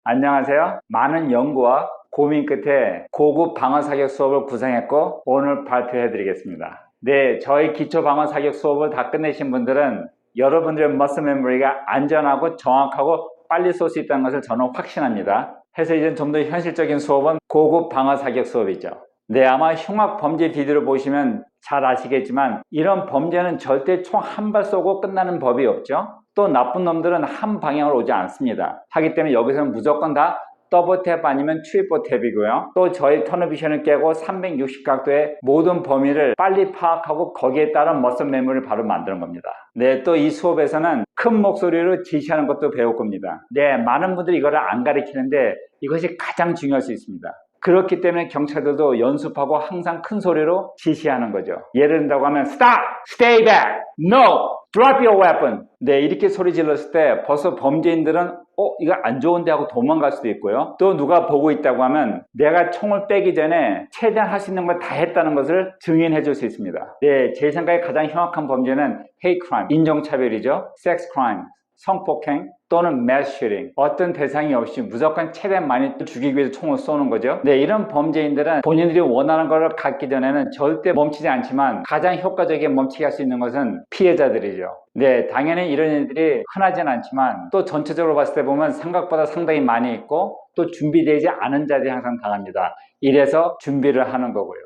안녕하세요. 많은 연구와 고민 끝에 고급 방어 사격 수업을 구상했고 오늘 발표해 드리겠습니다. 네, 저희 기초 방어 사격 수업을 다 끝내신 분들은 여러분들의 머슬 메모리가 안전하고 정확하고 빨리 쏠 수 있다는 것을 저는 확신합니다. 해서 이제 좀 더 현실적인 수업은 고급 방어 사격 수업이죠. 네, 아마 흉악 범죄 비디오를 보시면 잘 아시겠지만 이런 범죄는 절대 총 한 발 쏘고 끝나는 법이 없죠. 또 나쁜 놈들은 한 방향으로 오지 않습니다. 하기 때문에 여기서는 무조건 다 더블 탭 아니면 트리플 탭이고요. 또 저희 터널비전을 깨고 360각도의 모든 범위를 빨리 파악하고 거기에 따른 머슬 메모리를 바로 만드는 겁니다. 네, 또 이 수업에서는 큰 목소리로 지시하는 것도 배울 겁니다. 네, 많은 분들이 이거를 안 가르치는데 이것이 가장 중요할 수 있습니다. 그렇기 때문에 경찰들도 연습하고 항상 큰 소리로 지시하는 거죠. 예를 든다고 하면 Stop! Stay back! No! Drop your weapon! 네, 이렇게 소리 질렀을 때 벌써 범죄인들은 이거 안 좋은데 하고 도망갈 수도 있고요. 또 누가 보고 있다고 하면 내가 총을 빼기 전에 최대한 할 수 있는 걸 다 했다는 것을 증인해 줄 수 있습니다. 네, 제 생각에 가장 흉악한 범죄는 hate crime, 인종차별이죠. sex crime, 성폭행 또는 mass shooting, 어떤 대상이 없이 무조건 최대한 많이 죽이기 위해서 총을 쏘는 거죠. 네, 이런 범죄인들은 본인들이 원하는 걸 갖기 전에는 절대 멈추지 않지만 가장 효과적이게 멈추게 할 수 있는 것은 피해자들이죠. 네, 당연히 이런 일들이 흔하진 않지만 또 전체적으로 봤을 때 보면 생각보다 상당히 많이 있고 또 준비되지 않은 자들이 항상 당합니다. 이래서 준비를 하는 거고요.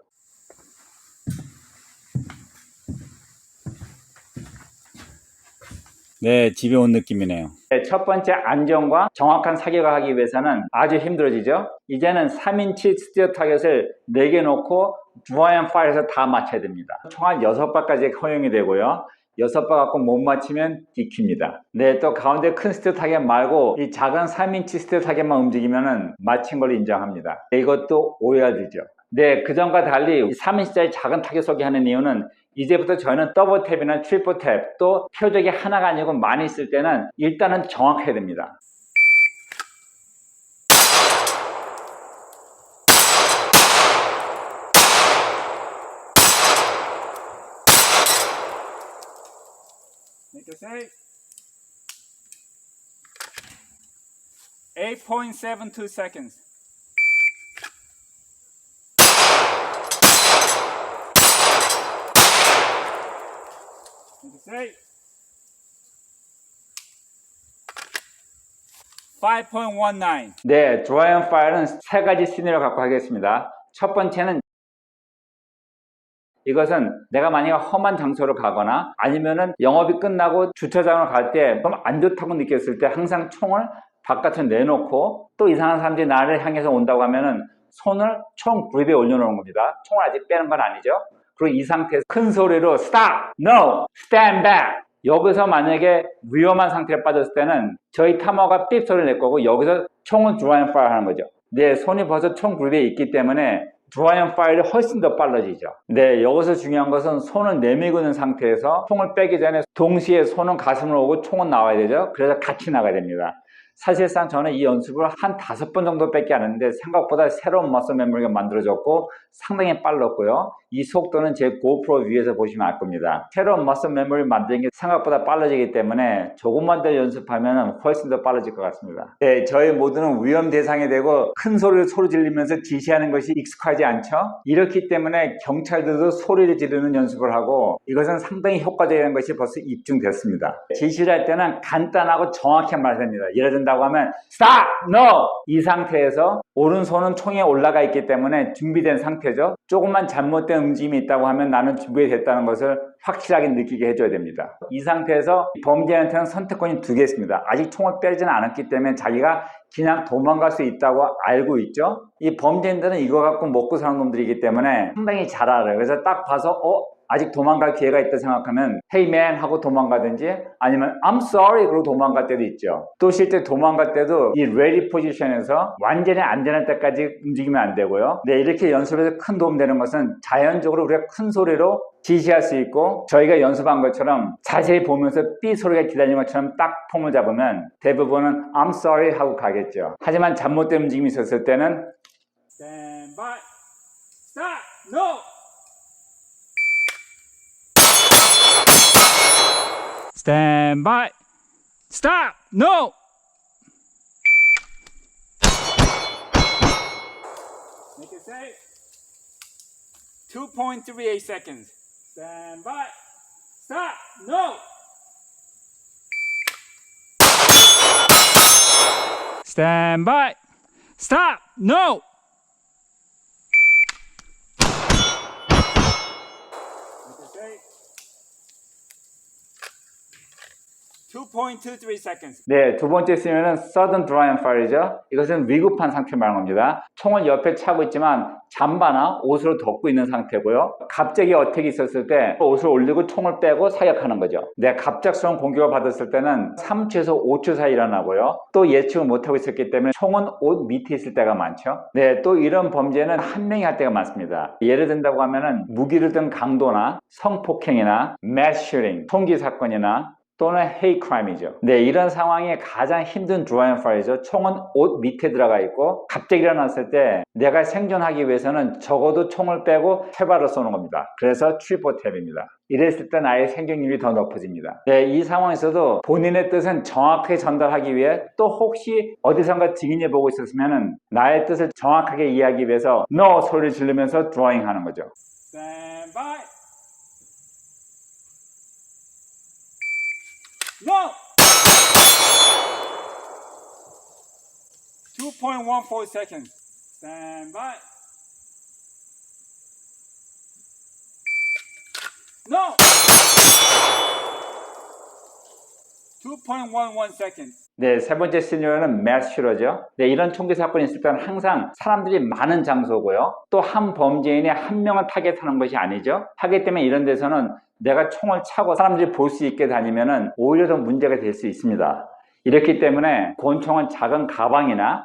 네, 집에 온 느낌이네요. 네, 첫 번째 안전과 정확한 사격을 하기 위해서는 아주 힘들어지죠. 이제는 3인치 스티어 타겟을 4개 놓고 드라이 파이어에서 다 맞춰야 됩니다. 총알 6발까지 허용이 되고요. 6발 갖고 못 맞히면 DQ입니다. 네, 또 가운데 큰 스티어 타겟 말고 이 작은 3인치 스티어 타겟만 움직이면은 맞힌 걸로 인정합니다. 이것도 오해되죠. 네, 그전과 달리 3인치짜리 작은 타겟 쏘기 하는 이유는 이제부터 저희는 더블 탭이나 트리플 탭, 또 표적이 하나가 아니고 많이 있을 때는 일단은 정확해야 됩니다. Make it safe. 8.72 seconds. Make it safe. 5.19. 네, 드라이 앤 파이어는 세 가지 시나리오를 갖고 하겠습니다. 첫 번째는 이것은 내가 만약에 험한 장소로 가거나 아니면은 영업이 끝나고 주차장을 갈 때 좀 안 좋다고 느꼈을 때 항상 총을 바깥에 내놓고 또 이상한 사람들이 나를 향해서 온다고 하면은 손을 총 그립에 올려놓은 겁니다. 총을 아직 빼는 건 아니죠. 그리고 이 상태에서 큰 소리로 Stop! No! Stand back! 여기서 만약에 위험한 상태에 빠졌을 때는 저희 타머가 삐 소리를 낼 거고 여기서 총은 드라이 앤 파이어 하는 거죠. 내 손이 벌써 총 그립에 있기 때문에 드라이 앤 파이어가 훨씬 더 빨라지죠. 네, 여기서 중요한 것은 손을 내밀고 있는 상태에서 총을 빼기 전에 동시에 손은 가슴으로 오고 총은 나와야 되죠. 그래서 같이 나가야 됩니다. 사실상 저는 이 연습을 한 5번 정도 밖에 안 했는데 생각보다 새로운 머슬 메모리가 만들어졌고 상당히 빨랐고요. 이 속도는 제 고프로 위에서 보시면 알 겁니다. 새로운 머슬 메모리 만드는 게 생각보다 빨라지기 때문에 조금만 더 연습하면 훨씬 더 빨라질 것 같습니다. 네, 저희 모두는 위험 대상이 되고 큰 소리로 소리 지르면서 지시하는 것이 익숙하지 않죠? 이렇기 때문에 경찰들도 소리를 지르는 연습을 하고 이것은 상당히 효과적인 것이 벌써 입증됐습니다. 지시를 할 때는 간단하고 정확히 말해야 됩니다. 예를 든다고 하면 Stop! No! 이 상태에서 오른손은 총에 올라가 있기 때문에 준비된 상태죠. 조금만 잘못된 움직임이 있다고 하면 나는 준비됐다는 것을 확실하게 느끼게 해줘야 됩니다. 이 상태에서 범죄한테는 선택권이 2개 있습니다. 아직 총을 빼지는 않았기 때문에 자기가 그냥 도망갈 수 있다고 알고 있죠. 이 범죄인들은 이거 갖고 먹고 사는 놈들이기 때문에 상당히 잘 알아요. 그래서 딱 봐서 아직 도망갈 기회가 있다 생각하면 Hey man 하고 도망가든지 아니면 I'm sorry 그러고 도망갈 때도 있죠. 또 실제 도망갈 때도 이 ready 포지션에서 완전히 안전할 때까지 움직이면 안 되고요. 네, 이렇게 연습해서 큰 도움 되는 것은 자연적으로 우리가 큰 소리로 지시할 수 있고 저희가 연습한 것처럼 자세히 보면서 삐 소리가 기다리는 것처럼 딱 폼을 잡으면 대부분은 I'm sorry 하고 가겠죠. 하지만 잘못된 움직임이 있었을 때는 Stand by, stop, no! Stand by. Stop. No. safe. 2.38 seconds. Stand by. Stop. No. Stand by. Stop. No. Okay. 2.23 seconds. 네, 두 번째 쓰면은 sudden dry and fire이죠. 이것은 위급한 상태를 말하는 겁니다. 총을 옆에 차고 있지만 잠바나 옷으로 덮고 있는 상태고요. 갑자기 어택이 있었을 때 옷을 올리고 총을 빼고 사격하는 거죠. 네, 갑작스러운 공격을 받았을 때는 3초에서 5초 사이 일어나고요. 또 예측을 못하고 있었기 때문에 총은 옷 밑에 있을 때가 많죠. 네, 또 이런 범죄는 한 명이 할 때가 많습니다. 예를 든다고 하면은 무기를 든 강도나 성폭행이나 mass shooting, 총기 사건이나 또는 hate crime이죠. 네, 이런 상황이 가장 힘든 dry and fire이죠. 총은 옷 밑에 들어가 있고 갑자기 일어났을 때 내가 생존하기 위해서는 적어도 총을 빼고 쇠발을 쏘는 겁니다. 그래서 트리플 탭입니다. 이랬을 때 나의 생존율이 더 높아집니다. 네, 이 상황에서도 본인의 뜻은 정확하게 전달하기 위해 또 혹시 어디선가 증인이 보고 있었으면 나의 뜻을 정확하게 이해하기 위해서 no 소리를 지르면서 드로잉 하는 거죠. Stand by. No. 2.14 seconds. Stand by. No. 2.11 seconds. 네, 세 번째 시나리오는 mass shooter죠. 네, 이런 총기 사건이 있을 때는 항상 사람들이 많은 장소고요. 또 한 범죄인이 한 명을 타겟하는 것이 아니죠. 하기 때문에 이런 데서는 내가 총을 차고 사람들이 볼 수 있게 다니면은 오히려 더 문제가 될 수 있습니다. 이렇기 때문에 권총은 작은 가방이나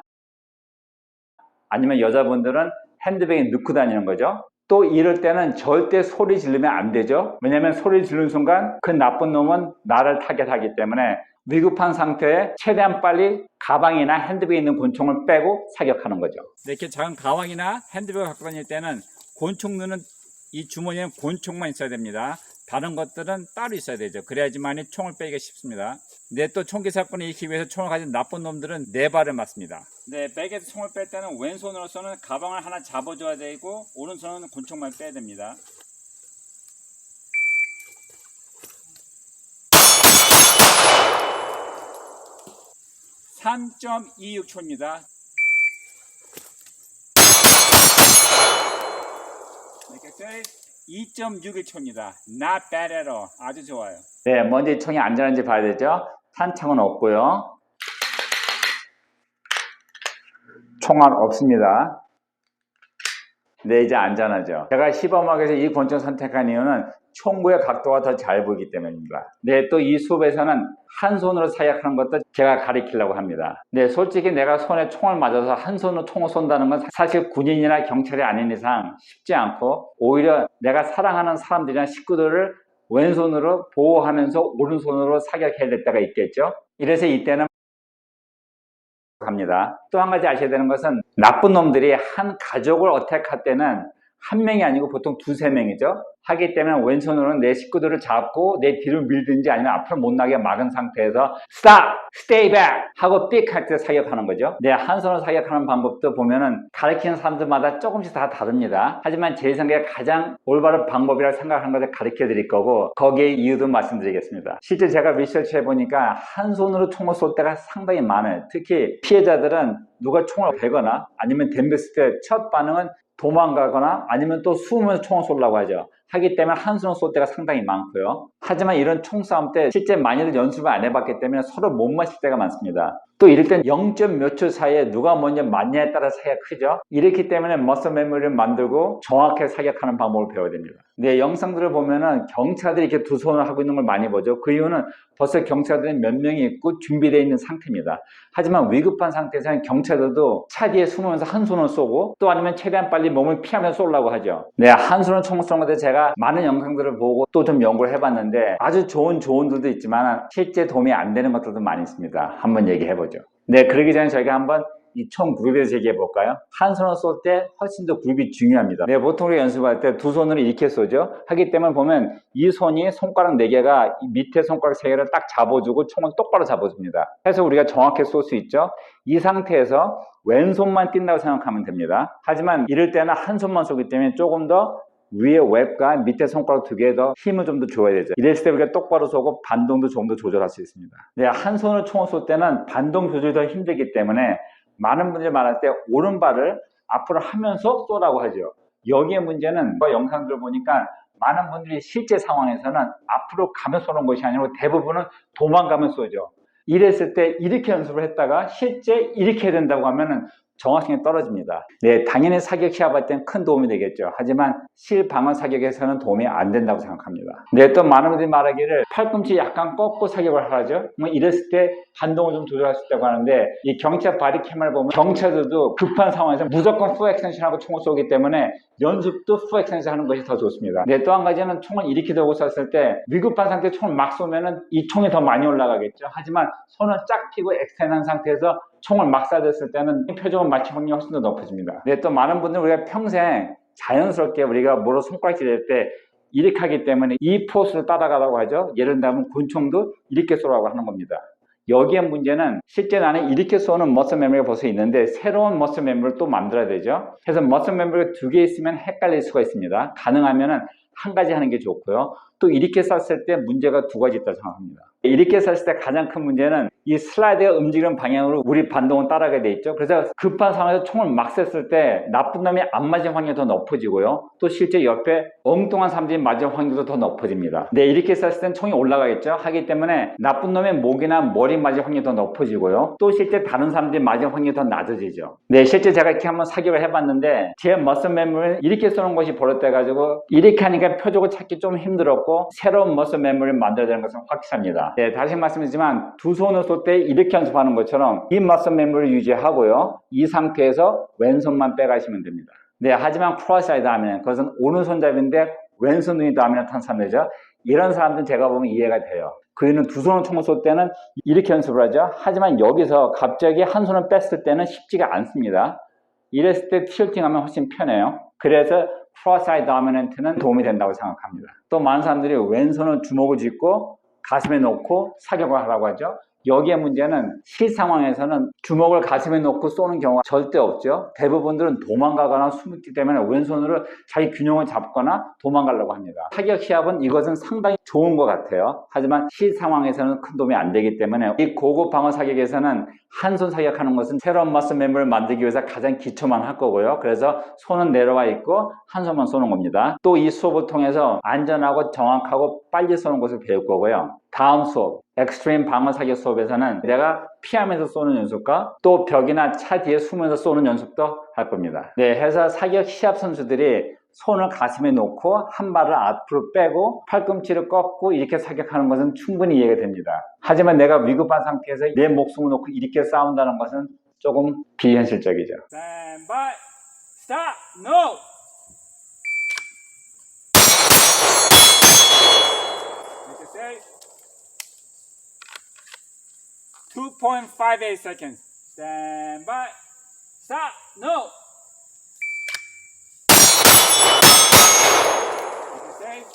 아니면 여자분들은 핸드백에 넣고 다니는 거죠. 또 이럴 때는 절대 소리 지르면 안 되죠. 왜냐하면 소리 지르는 순간 그 나쁜 놈은 나를 타겟하기 때문에 위급한 상태에 최대한 빨리 가방이나 핸드백에 있는 권총을 빼고 사격하는 거죠. 이렇게 작은 가방이나 핸드백을 갖고 다닐 때는 권총 넣는 이 주머니에는 권총만 있어야 됩니다. 다른 것들은 따로 있어야 되죠. 그래야지만이 총을 빼기가 쉽습니다. 네, 또 총기 사건을 일으키기 위해서 총을 가진 나쁜 놈들은 네 발을 맞습니다. 네, 백에서 총을 뺄 때는 왼손으로서는 가방을 하나 잡아줘야 되고 오른손은 권총만 빼야 됩니다. (3.26초입니다) 이렇게 2.61초입니다. Not bad at all. 아주 좋아요. 네, 먼저 이 총이 안전한지 봐야 되죠. 탄창은 없고요. 총알 없습니다. 네, 이제 안전하죠. 제가 시범학에서 이 권총 선택한 이유는 총구의 각도가 더 잘 보이기 때문입니다. 네, 또 이 수업에서는 한 손으로 사격하는 것도 제가 가리키려고 합니다. 네, 솔직히 내가 손에 총을 맞아서 한 손으로 총을 쏜다는 건 사실 군인이나 경찰이 아닌 이상 쉽지 않고 오히려 내가 사랑하는 사람들이나 식구들을 왼손으로 보호하면서 오른손으로 사격해야 될 때가 있겠죠. 이래서 이때는 합니다. 또 한 가지 아셔야 되는 것은 나쁜 놈들이 한 가족을 어택할 때는 한 명이 아니고 보통 두세 명이죠. 하기 때문에 왼손으로는 내 식구들을 잡고 내 뒤로 밀든지 아니면 앞으로 못 나게 막은 상태에서 Stop! Stay back! 하고 삑 할 때 사격하는 거죠. 내 한 손으로 사격하는 방법도 보면은 가르치는 사람들마다 조금씩 다 다릅니다. 하지만 제 생각에 가장 올바른 방법이라고 생각하는 것을 가르쳐 드릴 거고 거기에 이유도 말씀드리겠습니다. 실제 제가 리서치 해보니까 한 손으로 총을 쏠 때가 상당히 많아요. 특히 피해자들은 누가 총을 베거나 아니면 덤볐을 때 첫 반응은 도망가거나 아니면 또 숨으면서 총을 쏘려고 하죠. 하기 때문에 한 손으로 쏠 때가 상당히 많고요. 하지만 이런 총싸움 때 실제 많이들 연습을 안 해봤기 때문에 서로 못 맞힐 때가 많습니다. 또 이럴 땐 0. 몇 초 사이에 누가 먼저 맞냐에 따라 차이가 크죠. 이렇기 때문에 머슬 메모리를 만들고 정확하게 사격하는 방법을 배워야 됩니다. 네, 영상들을 보면은 경찰들이 이렇게 두 손을 하고 있는 걸 많이 보죠. 그 이유는 벌써 경찰들이 몇 명이 있고 준비되어 있는 상태입니다. 하지만 위급한 상태에서는 경찰들도 차 뒤에 숨으면서 한 손을 쏘고 또 아니면 최대한 빨리 몸을 피하면서 쏘려고 하죠. 네, 한 손으로 총을 쏘는 것에 제가 많은 영상들을 보고 또 좀 연구를 해봤는데 아주 좋은 조언들도 있지만 실제 도움이 안 되는 것들도 많이 있습니다. 한번 얘기해보죠. 네, 그러기 전에 저희가 한번 이 총 그룹에서 얘기해 볼까요? 한 손으로 쏠 때 훨씬 더 그룹이 중요합니다. 네, 보통 우리가 연습할 때 두 손으로 이렇게 쏘죠. 하기 때문에 보면 이 손이 손가락 4개가 밑에 손가락 3개를 딱 잡아주고 총을 똑바로 잡아줍니다. 해서 우리가 정확히 쏠 수 있죠. 이 상태에서 왼손만 뛴다고 생각하면 됩니다. 하지만 이럴 때는 한 손만 쏘기 때문에 조금 더 위에 웹과 밑에 손가락 2개 더 힘을 좀 더 줘야 되죠. 이랬을 때 우리가 똑바로 쏘고 반동도 조금 더 조절할 수 있습니다. 네, 한 손으로 총을 쏠 때는 반동 조절이 더 힘들기 때문에 많은 분들이 말할 때 오른발을 앞으로 하면서 쏘라고 하죠. 여기에 문제는 영상들 보니까 많은 분들이 실제 상황에서는 앞으로 가면 쏘는 것이 아니고 대부분은 도망가면 쏘죠. 이랬을 때 이렇게 연습을 했다가 실제 이렇게 해야 된다고 하면은 정확성이 떨어집니다. 네, 당연히 사격 시합할 땐 큰 도움이 되겠죠. 하지만 실방어 사격에서는 도움이 안 된다고 생각합니다. 네, 또 많은 분들이 말하기를 팔꿈치 약간 꺾고 사격을 하죠. 뭐 이랬을 때 반동을 좀 조절할 수 있다고 하는데 이 경찰 바디캠을 보면 경찰들도 급한 상황에서 무조건 풀 액션하고 총을 쏘기 때문에 연습도 풀 액션 하는 것이 더 좋습니다. 네, 또 한 가지는 총을 이렇게 들고 쐈을 때 위급한 상태에 총을 막 쏘면은 이 총이 더 많이 올라가겠죠. 하지만 손을 쫙 펴고 엑스텐한 상태에서 총을 막 쏴댔을 때는 표적은 맞출 확률이 훨씬 더 높아집니다. 네, 또 많은 분들은 우리가 평생 자연스럽게 우리가 뭐로 손가락질 할 때 이렇게 하기 때문에 이 포스를 따라가라고 하죠. 예를 들면 권총도 이렇게 쏘라고 하는 겁니다. 여기에 문제는 실제 나는 이렇게 쏘는 머슬 메모리가 벌써 있는데 새로운 머슬 메모리를 또 만들어야 되죠. 그래서 머슬 메모리가 2개 있으면 헷갈릴 수가 있습니다. 가능하면은 한 가지 하는 게 좋고요. 또 이렇게 쐈을 때 문제가 2가지 있다고 생각합니다. 이렇게 쐈을 때 가장 큰 문제는 이 슬라이드가 움직이는 방향으로 우리 반동은 따라가게 돼 있죠. 그래서 급한 상황에서 총을 막 쐈을 때 나쁜 놈이 안 맞은 확률이 더 높아지고요. 또 실제 옆에 엉뚱한 사람들이 맞을 확률도 더 높아집니다. 네, 이렇게 쐈을 땐 총이 올라가겠죠. 하기 때문에 나쁜 놈의 목이나 머리 맞을 확률이 더 높아지고요. 또 실제 다른 사람들이 맞을 확률이 더 낮아지죠. 네, 실제 제가 이렇게 한번 사격을 해봤는데 제 머슬 메모리는 이렇게 쏘는 것이 버릇돼가지고 이렇게 하니까 표적을 찾기 좀 힘들었고 새로운 머슬 메모리를 만들어야 되는 것은 확실합니다. 네, 다시 말씀드리지만 두 손을 쏠 때 이렇게 연습하는 것처럼 이 머슬 메모리를 유지하고요. 이 상태에서 왼손만 빼가시면 됩니다. 네, 하지만 크로스사이드 하면 그것은 오른손잡이인데 왼손 눈이 도미넌트한 사람이죠. 이런 사람들은 제가 보면 이해가 돼요. 그이는 두 손으로 총을 쏠 때는 이렇게 연습을 하죠. 하지만 여기서 갑자기 한 손을 뺐을 때는 쉽지가 않습니다. 이랬을 때 틸팅하면 훨씬 편해요. 그래서 크로스사이드 도미넌트는 도움이 된다고 생각합니다. 또 많은 사람들이 왼손은 주먹을 쥐고 가슴에 놓고 사격을 하라고 하죠. 여기에 문제는 실상황에서는 주먹을 가슴에 놓고 쏘는 경우가 절대 없죠. 대부분들은 도망가거나 숨기 때문에 왼손으로 자기 균형을 잡거나 도망가려고 합니다. 사격 시합은 이것은 상당히 좋은 것 같아요. 하지만 실상황에서는 큰 도움이 안 되기 때문에 이 고급 방어 사격에서는 한 손 사격하는 것은 새로운 머슬 메모리를 만들기 위해서 가장 기초만 할 거고요. 그래서 손은 내려와 있고 한 손만 쏘는 겁니다. 또 이 수업을 통해서 안전하고 정확하고 빨리 쏘는 것을 배울 거고요. 다음 수업 엑스트림 방어 사격 수업에서는 내가 피하면서 쏘는 연습과 또 벽이나 차 뒤에 숨으면서 쏘는 연습도 할 겁니다. 네, 해서 사격 시합 선수들이 손을 가슴에 놓고 한 발을 앞으로 빼고 팔꿈치를 꺾고 이렇게 사격하는 것은 충분히 이해가 됩니다. 하지만 내가 위급한 상태에서 내 목숨을 놓고 이렇게 싸운다는 것은 조금 비현실적이죠. Stand by. Stop. No. Make it safe. 2.58 seconds. Stand by. Stop. No. Make it safe.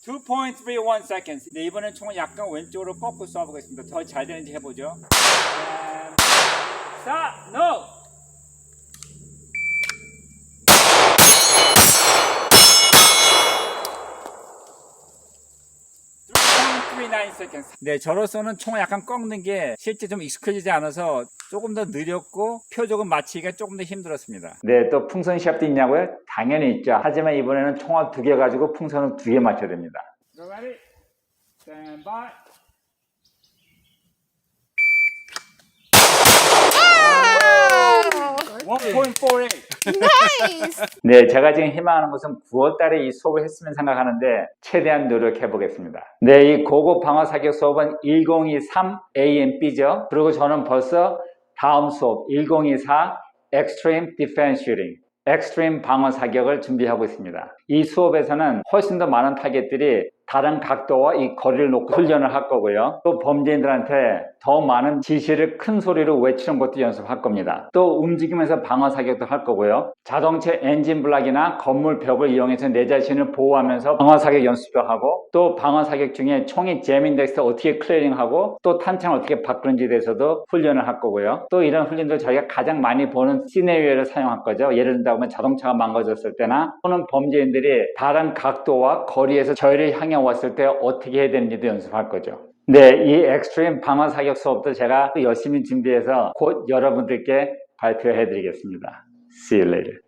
2.31 seconds. 네, 이번엔 총을 약간 왼쪽으로 꺾고 쏴보겠습니다. 더 잘 되는지 해보죠. Stand. Stop. No. 3.39 seconds. 네, 저로서는 총을 약간 꺾는 게 실제 좀 익숙해지지 않아서 조금 더 느렸고 표적은 맞히기가 조금 더 힘들었습니다. 네, 또 풍선 시합도 있냐고요? 당연히 있죠. 하지만 이번에는 총알 2개 가지고 풍선을 2개 맞춰야 됩니다. Ready? Stand by. Wow! 1.48. Nice! 네, 제가 지금 희망하는 것은 9월 달에 이 수업을 했으면 생각하는데 최대한 노력해 보겠습니다. 네, 이 고급 방어 사격 수업은 1023 AMB죠. 그리고 저는 벌써 다음 수업 1024 Extreme Defense Shooting, 엑스트림 방어 사격을 준비하고 있습니다. 이 수업에서는 훨씬 더 많은 타겟들이 다른 각도와 이 거리를 놓고 훈련을 할 거고요. 또 범죄인들한테 더 많은 지시를 큰 소리로 외치는 것도 연습할 겁니다. 또 움직이면서 방어 사격도 할 거고요. 자동차 엔진 블락이나 건물 벽을 이용해서 내 자신을 보호하면서 방어 사격 연습도 하고, 또 방어 사격 중에 총이 재민됐을 때 어떻게 클리어링하고 또 탄창을 어떻게 바꾸는지에 대해서도 훈련을 할 거고요. 또 이런 훈련도 저희가 가장 많이 보는 시나리오를 사용할 거죠. 예를 든다면 자동차가 망가졌을 때나 또는 범죄인들이 다른 각도와 거리에서 저희를 향해 왔을 때 어떻게 해야 되는지도 연습할 거죠. 네, 이 엑스트림 방어 사격 수업도 제가 열심히 준비해서 곧 여러분들께 발표해 드리겠습니다. See you later.